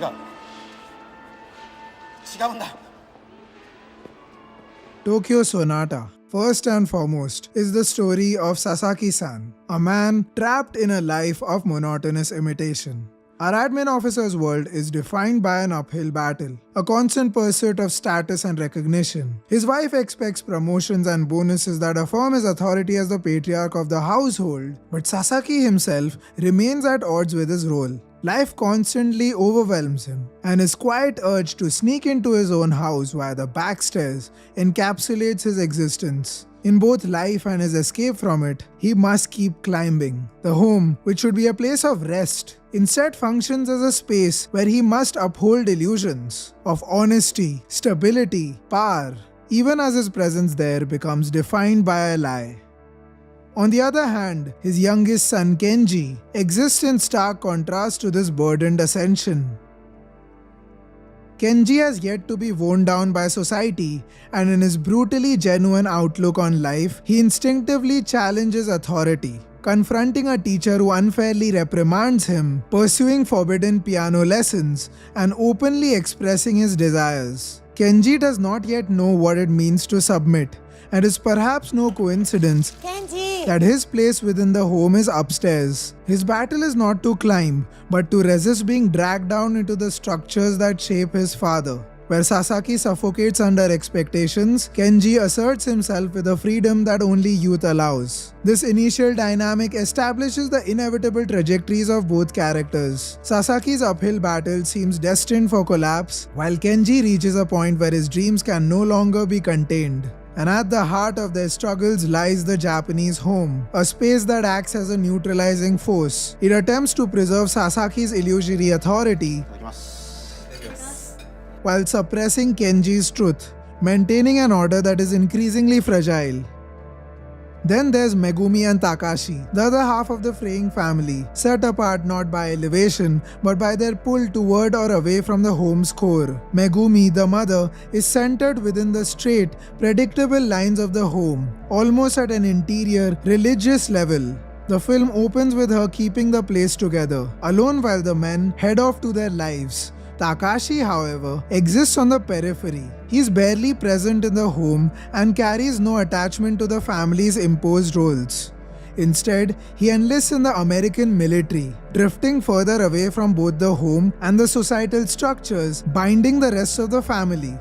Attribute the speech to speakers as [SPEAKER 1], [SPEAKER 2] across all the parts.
[SPEAKER 1] 違うんだ。
[SPEAKER 2] Tokyo Sonata, first and foremost, is the story of Sasaki-san, a man trapped in a life of monotonous imitation. Our admin officer's world is defined by an uphill battle, a constant pursuit of status and recognition. His wife expects promotions and bonuses that affirm his authority as the patriarch of the household, but Sasaki himself remains at odds with his role. Life constantly overwhelms him, and his quiet urge to sneak into his own house via the back stairs encapsulates his existence. In both life and his escape from it, he must keep climbing. The home, which should be a place of rest, instead functions as a space where he must uphold illusions of honesty, stability, power, even as his presence there becomes defined by a lie. On the other hand, his youngest son Kenji exists in stark contrast to this burdened ascension. Kenji has yet to be worn down by society, and in his brutally genuine outlook on life, he instinctively challenges authority, confronting a teacher who unfairly reprimands him, pursuing forbidden piano lessons, and openly expressing his desires. Kenji does not yet know what it means to submit, and it is perhaps no coincidence that his place within the home is upstairs. His battle is not to climb, but to resist being dragged down into the structures that shape his father. Where Sasaki suffocates under expectations, Kenji asserts himself with a freedom that only youth allows. This initial dynamic establishes the inevitable trajectories of both characters. Sasaki's uphill battle seems destined for collapse, while Kenji reaches a point where his dreams can no longer be contained. And at the heart of their struggles lies the Japanese home, a space that acts as a neutralizing force. It attempts to preserve Sasaki's illusory authority while suppressing Kenji's truth, maintaining an order that is increasingly fragile. Then there's Megumi and Takashi, the other half of the fraying family, set apart not by elevation but by their pull toward or away from the home's core. Megumi, the mother, is centered within the straight, predictable lines of the home, almost at an interior, religious level. The film opens with her keeping the place together, alone while the men head off to their lives. Takashi, however, exists on the periphery. He is barely present in the home and carries no attachment to the family's imposed roles. Instead, he enlists in the American military, drifting further away from both the home and the societal structures binding the rest of the family.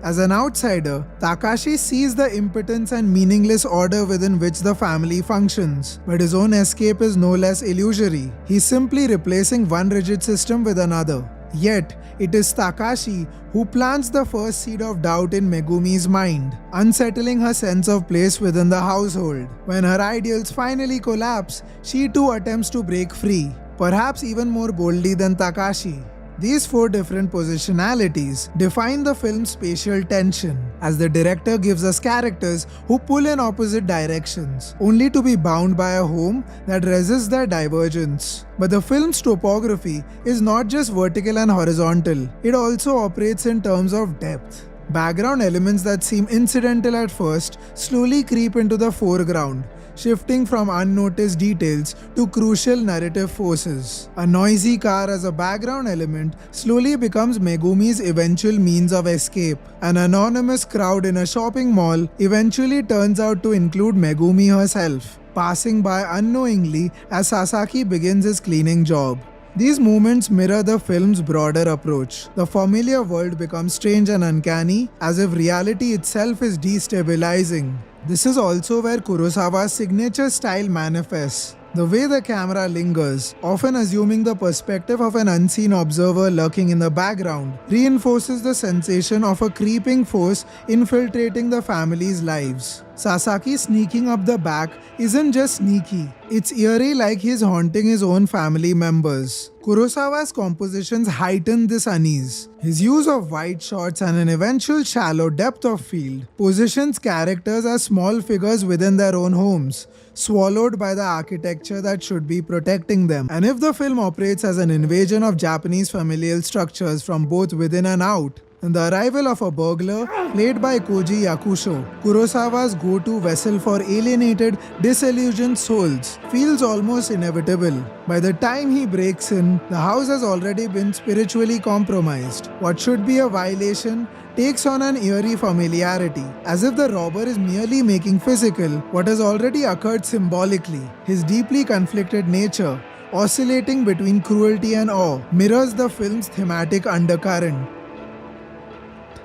[SPEAKER 2] As an outsider, Takashi sees the impotence and meaningless order within which the family functions, but his own escape is no less illusory. He is simply replacing one rigid system with another. Yet, it is Takashi who plants the first seed of doubt in Megumi's mind, unsettling her sense of place within the household. When her ideals finally collapse, she too attempts to break free, perhaps even more boldly than Takashi. These four different positionalities define the film's spatial tension, as the director gives us characters who pull in opposite directions, only to be bound by a home that resists their divergence. But the film's topography is not just vertical and horizontal, it also operates in terms of depth. Background elements that seem incidental at first slowly creep into the foreground, shifting from unnoticed details to crucial narrative forces. A noisy car as a background element slowly becomes Megumi's eventual means of escape. An anonymous crowd in a shopping mall eventually turns out to include Megumi herself, passing by unknowingly as Sasaki begins his cleaning job. These moments mirror the film's broader approach. The familiar world becomes strange and uncanny, as if reality itself is destabilizing. This is also where Kurosawa's signature style manifests. The way the camera lingers, often assuming the perspective of an unseen observer lurking in the background, reinforces the sensation of a creeping force infiltrating the family's lives. Sasaki sneaking up the back isn't just sneaky, it's eerie, like he's haunting his own family members. Kurosawa's compositions heighten this unease. His use of wide shots and an eventual shallow depth of field positions characters as small figures within their own homes, swallowed by the architecture that should be protecting them. And if the film operates as an invasion of Japanese familial structures from both within and out, And the arrival of a burglar, played by Koji Yakusho, Kurosawa's go-to vessel for alienated, disillusioned souls, feels almost inevitable. By the time he breaks in, the house has already been spiritually compromised. What should be a violation takes on an eerie familiarity, as if the robber is merely making physical what has already occurred symbolically. His deeply conflicted nature, oscillating between cruelty and awe, mirrors the film's thematic undercurrent.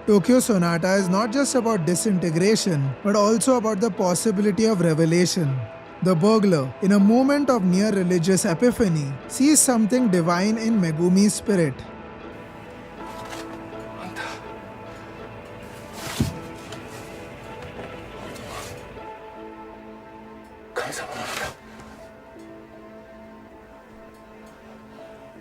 [SPEAKER 2] Tokyo Sonata is not just about disintegration, but also about the possibility of revelation. The burglar, in a moment of near religious epiphany, sees something divine in Megumi's spirit.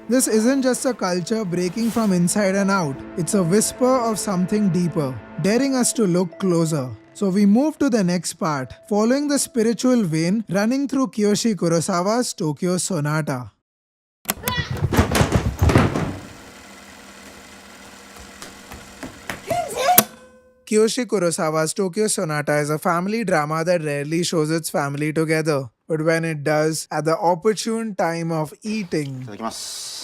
[SPEAKER 2] This isn't just a culture breaking from inside and out, it's a whisper of something deeper, daring us to look closer. So we move to the next part, following the spiritual vein running through Kiyoshi Kurosawa's Tokyo Sonata. Kiyoshi Kurosawa's Tokyo Sonata is a family drama that rarely shows its family together. But when it does, at the opportune time of eating,
[SPEAKER 1] いただきます。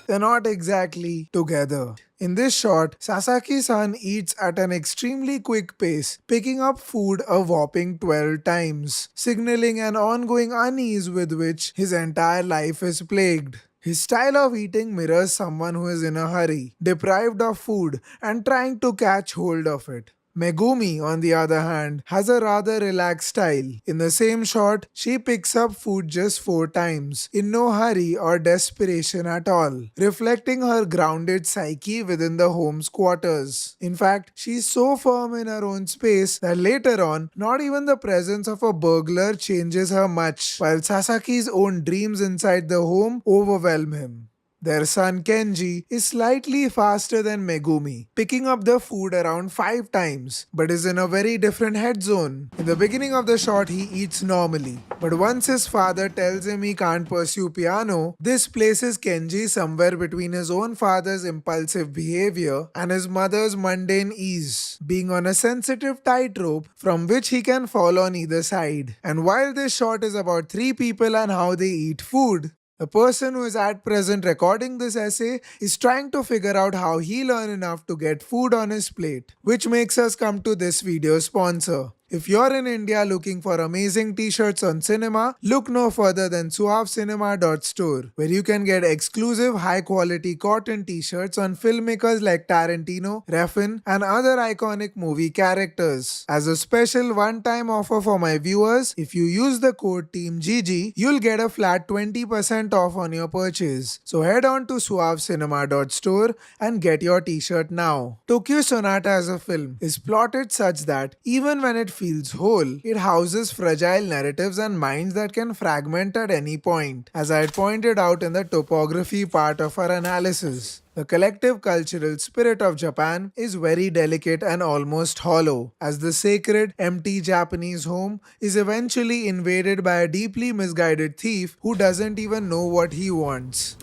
[SPEAKER 2] they're not exactly together. In this shot, Sasaki-san eats at an extremely quick pace, picking up food a whopping 12 times, signaling an ongoing unease with which his entire life is plagued. His style of eating mirrors someone who is in a hurry, deprived of food, and trying to catch hold of it. Megumi, on the other hand, has a rather relaxed style. In the same shot, she picks up food just 4 times, in no hurry or desperation at all, reflecting her grounded psyche within the home's quarters. In fact, she's so firm in her own space that later on, not even the presence of a burglar changes her much, while Sasaki's own dreams inside the home overwhelm him. Their son Kenji is slightly faster than Megumi, picking up the food around 5 times, but is in a very different head zone. In the beginning of the shot, he eats normally, but once his father tells him he can't pursue piano, this places Kenji somewhere between his own father's impulsive behavior and his mother's mundane ease, being on a sensitive tightrope from which he can fall on either side. And while this shot is about 3 people and how they eat food, the person who is at present recording this essay is trying to figure out how he'll earn enough to get food on his plate, which makes us come to this video sponsor. If you're in India looking for amazing t-shirts on cinema, look no further than SUAVE Cinema.store, where you can get exclusive high-quality cotton t-shirts on filmmakers like Tarantino, Refn, and other iconic movie characters. As a special one-time offer for my viewers, if you use the code TEAMGG, you'll get a flat 20% off on your purchase. So head on to SUAVE and get your t-shirt now. Tokyo Sonata as a film is plotted such that even when it feels whole, it houses fragile narratives and minds that can fragment at any point, as I had pointed out in the topography part of our analysis. The collective cultural spirit of Japan is very delicate and almost hollow, as the sacred, empty Japanese home is eventually invaded by a deeply misguided thief who doesn't even know what he wants.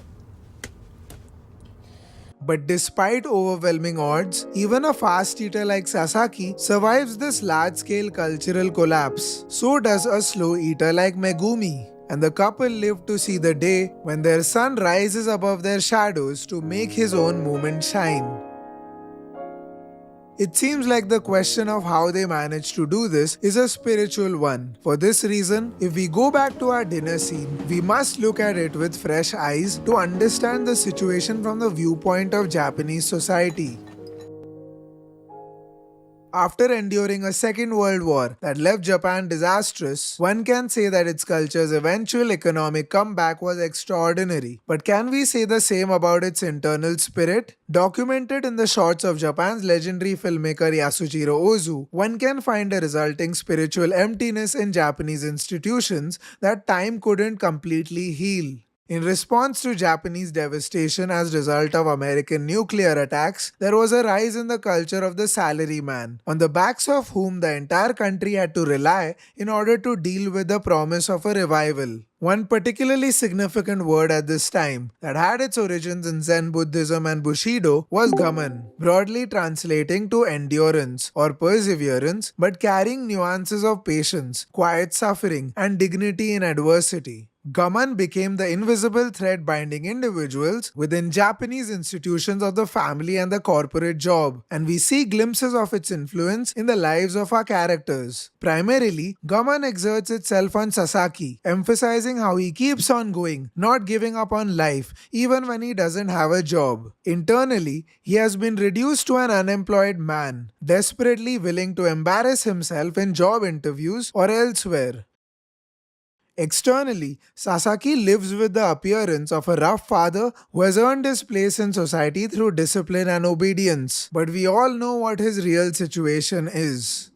[SPEAKER 2] But despite overwhelming odds, even a fast eater like Sasaki survives this large-scale cultural collapse. So does a slow eater like Megumi. And the couple live to see the day when their sun rises above their shadows to make his own moment shine. It seems like the question of how they managed to do this is a spiritual one. For this reason, if we go back to our dinner scene, we must look at it with fresh eyes to understand the situation from the viewpoint of Japanese society. After enduring a Second World War that left Japan disastrous, one can say that its culture's eventual economic comeback was extraordinary. But can we say the same about its internal spirit? Documented in the shots of Japan's legendary filmmaker Yasujiro Ozu, one can find a resulting spiritual emptiness in Japanese institutions that time couldn't completely heal. In response to Japanese devastation as a result of American nuclear attacks, there was a rise in the culture of the salaryman, on the backs of whom the entire country had to rely in order to deal with the promise of a revival. One particularly significant word at this time that had its origins in Zen Buddhism and Bushido was gaman, broadly translating to endurance or perseverance, but carrying nuances of patience, quiet suffering, and dignity in adversity. Gaman became the invisible thread binding individuals within Japanese institutions of the family and the corporate job, and we see glimpses of its influence in the lives of our characters. Primarily, Gaman exerts itself on Sasaki, emphasizing how he keeps on going, not giving up on life, even when he doesn't have a job. Internally, he has been reduced to an unemployed man, desperately willing to embarrass himself in job interviews or elsewhere. Externally, Sasaki lives with the appearance of a rough father who has earned his place in society through discipline and obedience, but we all know what his real situation is.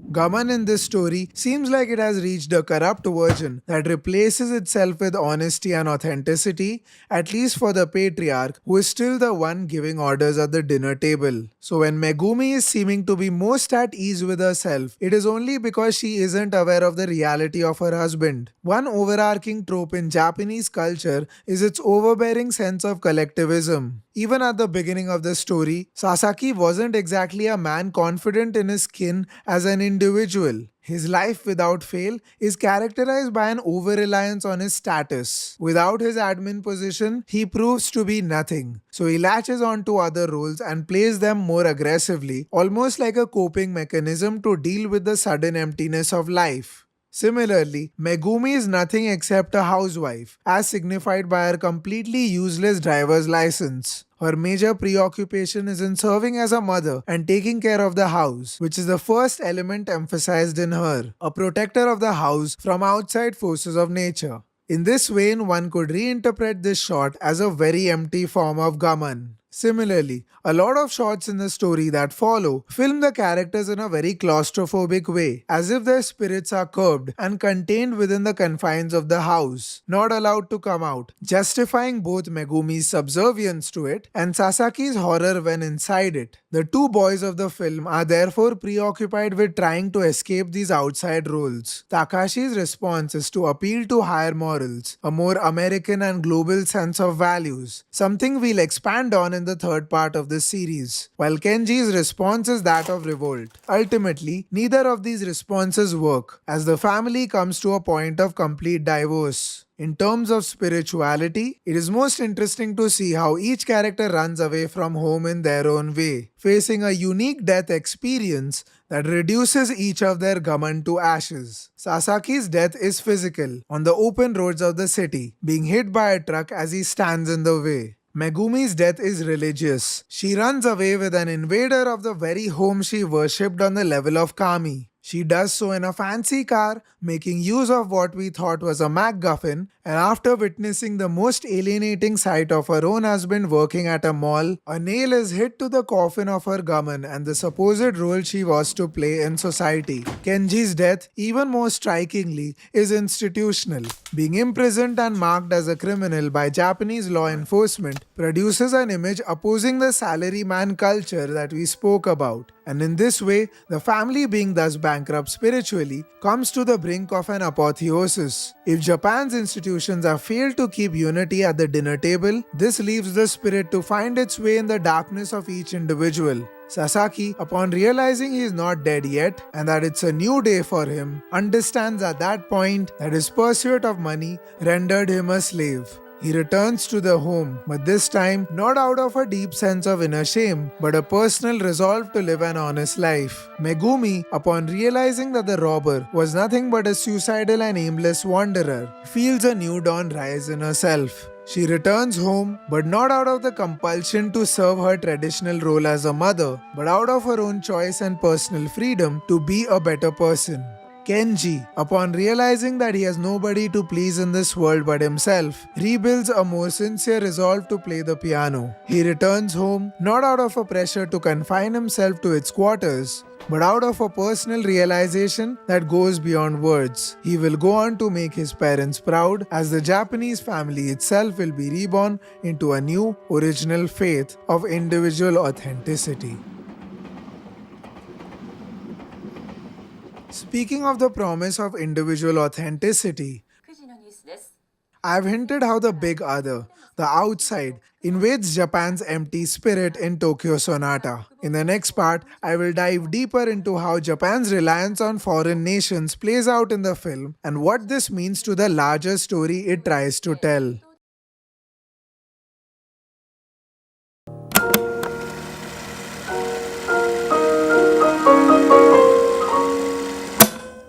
[SPEAKER 2] Gaman in this story seems like it has reached a corrupt version that replaces itself with honesty and authenticity, at least for the patriarch, who is still the one giving orders at the dinner table. So when Megumi is seeming to be most at ease with herself, it is only because she isn't aware of the reality of her husband. One overarching trope in Japanese culture is its overbearing sense of collectivism. Even at the beginning of the story, Sasaki wasn't exactly a man confident in his skin as an individual. His life without fail is characterized by an over-reliance on his status. Without his admin position, he proves to be nothing. So he latches onto other roles and plays them more aggressively, almost like a coping mechanism to deal with the sudden emptiness of life. Similarly, Megumi is nothing except a housewife, as signified by her completely useless driver's license. Her major preoccupation is in serving as a mother and taking care of the house, which is the first element emphasized in her, a protector of the house from outside forces of nature. In this vein, one could reinterpret this shot as a very empty form of gaman. Similarly, a lot of shots in the story that follow film the characters in a very claustrophobic way, as if their spirits are curbed and contained within the confines of the house, not allowed to come out, justifying both Megumi's subservience to it and Sasaki's horror when inside it. The two boys of the film are therefore preoccupied with trying to escape these outside roles. Takashi's response is to appeal to higher morals, a more American and global sense of values, something we'll expand on in the third part of this series, while Kenji's response is that of revolt. Ultimately, neither of these responses work, as the family comes to a point of complete divorce. In terms of spirituality, it is most interesting to see how each character runs away from home in their own way, facing a unique death experience that reduces each of their gaman to ashes. Sasaki's death is physical, on the open roads of the city, being hit by a truck as he stands in the way. Megumi's death is religious. She runs away with an invader of the very home she worshipped on the level of Kami. She does so in a fancy car, making use of what we thought was a MacGuffin, and after witnessing the most alienating sight of her own husband working at a mall, a nail is hit to the coffin of her gaman and the supposed role she was to play in society. Kenji's death, even more strikingly, is institutional. Being imprisoned and marked as a criminal by Japanese law enforcement produces an image opposing the salaryman culture that we spoke about. And in this way, the family, being thus bankrupt spiritually, comes to the brink of an apotheosis. If Japan's institutions have failed to keep unity at the dinner table, this leaves the spirit to find its way in the darkness of each individual. Sasaki, upon realizing he is not dead yet and that it's a new day for him, understands at that point that his pursuit of money rendered him a slave. He returns to the home, but this time not out of a deep sense of inner shame, but a personal resolve to live an honest life. Megumi, upon realizing that the robber was nothing but a suicidal and aimless wanderer, feels a new dawn rise in herself. She returns home, but not out of the compulsion to serve her traditional role as a mother, but out of her own choice and personal freedom to be a better person. Kenji, upon realizing that he has nobody to please in this world but himself, rebuilds a more sincere resolve to play the piano. He returns home, not out of a pressure to confine himself to its quarters, but out of a personal realization that goes beyond words. He will go on to make his parents proud, as the Japanese family itself will be reborn into a new, original faith of individual authenticity. Speaking of the promise of individual authenticity, I've hinted how the big other, the outside, invades Japan's empty spirit in Tokyo Sonata. In the next part, I will dive deeper into how Japan's reliance on foreign nations plays out in the film and what this means to the larger story it tries to tell.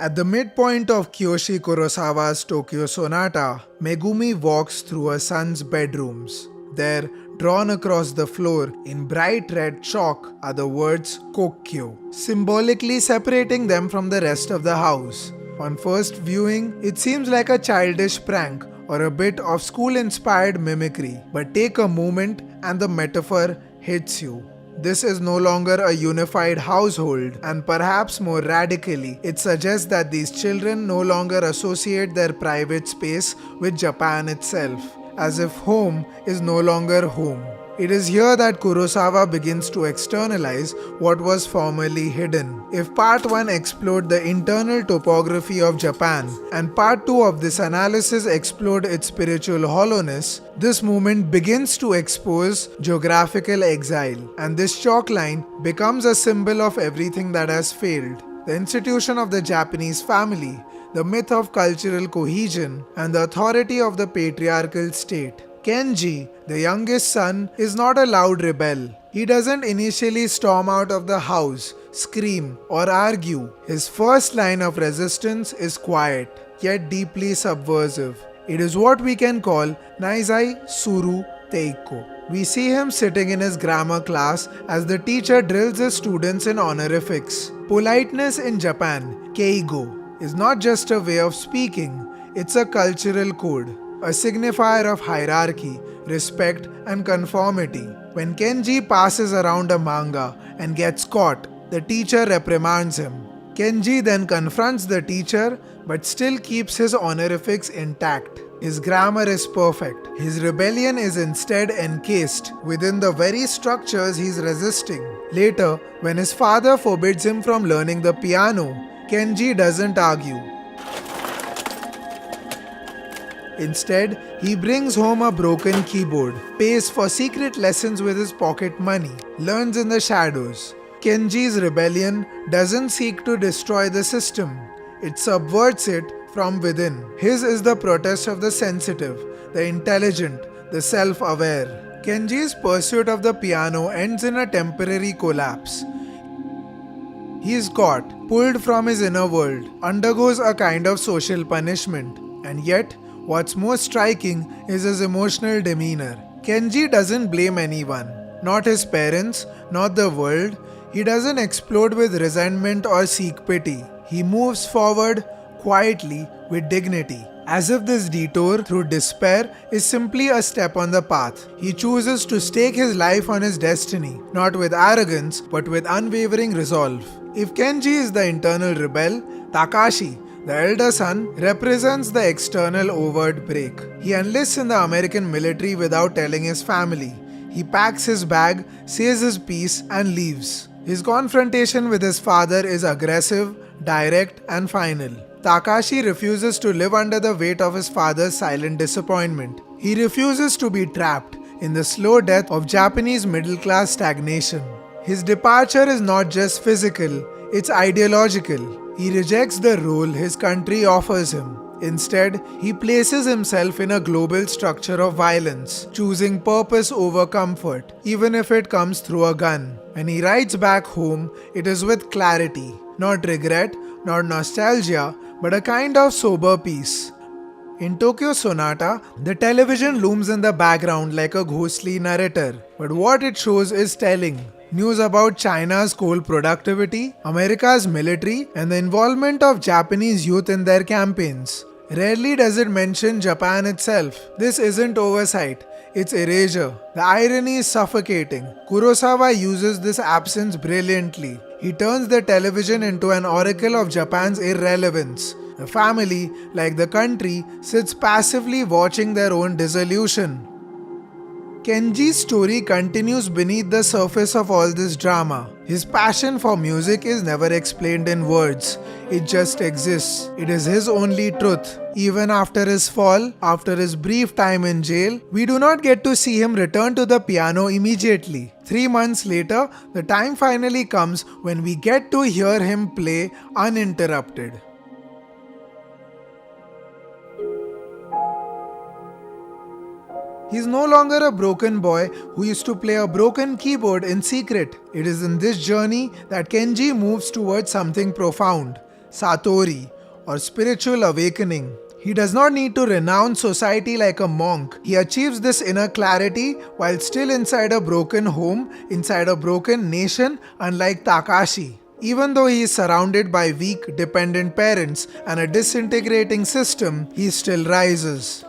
[SPEAKER 2] At the midpoint of Kiyoshi Kurosawa's Tokyo Sonata, Megumi walks through her son's bedrooms. There, drawn across the floor in bright red chalk, are the words Kokkyo, symbolically separating them from the rest of the house. On first viewing, it seems like a childish prank or a bit of school-inspired mimicry, but take a moment and the metaphor hits you. This is no longer a unified household, and perhaps more radically, it suggests that these children no longer associate their private space with Japan itself, as if home is no longer home. It is here that Kurosawa begins to externalize what was formerly hidden. If part 1 explored the internal topography of Japan, and part 2 of this analysis explored its spiritual hollowness, this movement begins to expose geographical exile, and this chalk line becomes a symbol of everything that has failed. The institution of the Japanese family, the myth of cultural cohesion, and the authority of the patriarchal state. Kenji, the youngest son, is not a loud rebel. He doesn't initially storm out of the house, scream, or argue. His first line of resistance is quiet, yet deeply subversive. It is what we can call Naizai Suru Teiko. We see him sitting in his grammar class as the teacher drills his students in honorifics. Politeness in Japan, keigo, is not just a way of speaking, it's a cultural code, a signifier of hierarchy, respect, and conformity. When Kenji passes around a manga and gets caught, the teacher reprimands him. Kenji then confronts the teacher but still keeps his honorifics intact. His grammar is perfect. His rebellion is instead encased within the very structures he's resisting. Later, when his father forbids him from learning the piano, Kenji doesn't argue. Instead, he brings home a broken keyboard, pays for secret lessons with his pocket money, learns in the shadows. Kenji's rebellion doesn't seek to destroy the system, it subverts it from within. His is the protest of the sensitive, the intelligent, the self-aware. Kenji's pursuit of the piano ends in a temporary collapse. He is caught, pulled from his inner world, undergoes a kind of social punishment, and yet, what's most striking is his emotional demeanor. Kenji doesn't blame anyone, not his parents, not the world. He doesn't explode with resentment or seek pity. He moves forward quietly with dignity, as if this detour through despair is simply a step on the path. He chooses to stake his life on his destiny, not with arrogance, but with unwavering resolve. If Kenji is the internal rebel, Takashi, the elder son, represents the external overt break. He enlists in the American military without telling his family. He packs his bag, says his piece, and leaves. His confrontation with his father is aggressive, direct, and final. Takashi refuses to live under the weight of his father's silent disappointment. He refuses to be trapped in the slow death of Japanese middle-class stagnation. His departure is not just physical, it's ideological. He rejects the role his country offers him. Instead, he places himself in a global structure of violence, choosing purpose over comfort, even if it comes through a gun. When he rides back home, it is with clarity, not regret, not nostalgia, but a kind of sober peace. In Tokyo Sonata, the television looms in the background like a ghostly narrator, but what it shows is telling. News about China's coal productivity, America's military, and the involvement of Japanese youth in their campaigns. Rarely does it mention Japan itself. This isn't oversight, It's erasure. The irony is suffocating. Kurosawa uses this absence brilliantly. He turns the television into an oracle of Japan's irrelevance. The family, like the country, sits passively watching their own dissolution. Kenji's story continues beneath the surface of all this drama. His passion for music is never explained in words. It just exists. It is his only truth. Even after his fall, after his brief time in jail, we do not get to see him return to the piano immediately. 3 months later, the time finally comes when we get to hear him play uninterrupted. He's no longer a broken boy who used to play a broken keyboard in secret. It is in this journey that Kenji moves towards something profound, Satori, or spiritual awakening. He does not need to renounce society like a monk. He achieves this inner clarity while still inside a broken home, inside a broken nation, unlike Takashi. Even though he is surrounded by weak, dependent parents and a disintegrating system, he still rises.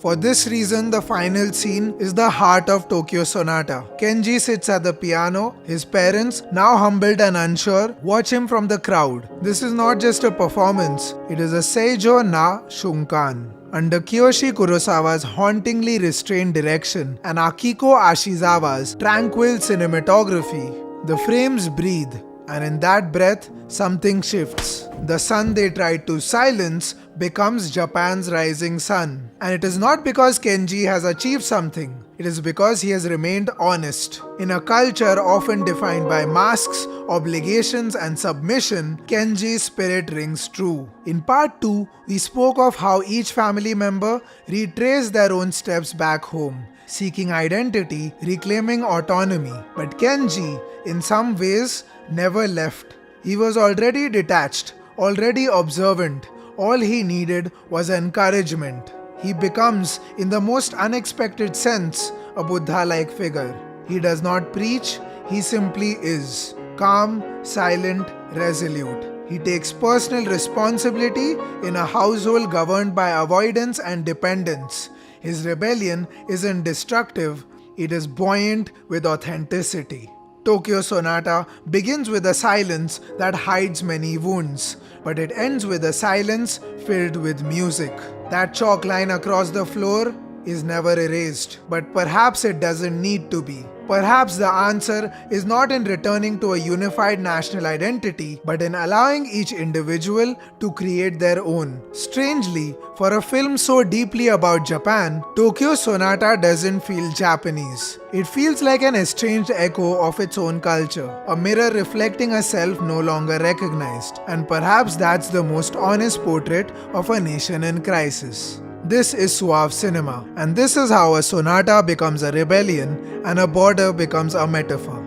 [SPEAKER 2] For this reason, the final scene is the heart of Tokyo Sonata. Kenji sits at the piano. His parents, now humbled and unsure, watch him from the crowd. This is not just a performance, it is a Seijo na Shunkan. Under Kiyoshi Kurosawa's hauntingly restrained direction and Akiko Ashizawa's tranquil cinematography, the frames breathe, and in that breath, something shifts. The sun they tried to silence becomes Japan's rising sun. And it is not because Kenji has achieved something, it is because he has remained honest. In a culture often defined by masks, obligations, and submission, Kenji's spirit rings true. In part 2, we spoke of how each family member retraced their own steps back home, seeking identity, reclaiming autonomy. But Kenji, in some ways, never left. He was already detached, already observant. All he needed was encouragement. He becomes, in the most unexpected sense, a Buddha-like figure. He does not preach, he simply is. Calm, silent, resolute. He takes personal responsibility in a household governed by avoidance and dependence. His rebellion isn't destructive, it is buoyant with authenticity. Tokyo Sonata begins with a silence that hides many wounds, but it ends with a silence filled with music. That chalk line across the floor is never erased, but perhaps it doesn't need to be. Perhaps the answer is not in returning to a unified national identity, but in allowing each individual to create their own. Strangely, for a film so deeply about Japan, Tokyo Sonata doesn't feel Japanese. It feels like an estranged echo of its own culture, a mirror reflecting a self no longer recognized. And perhaps that's the most honest portrait of a nation in crisis. This is SUAVE Cinema, and this is how a sonata becomes a rebellion and a border becomes a metaphor.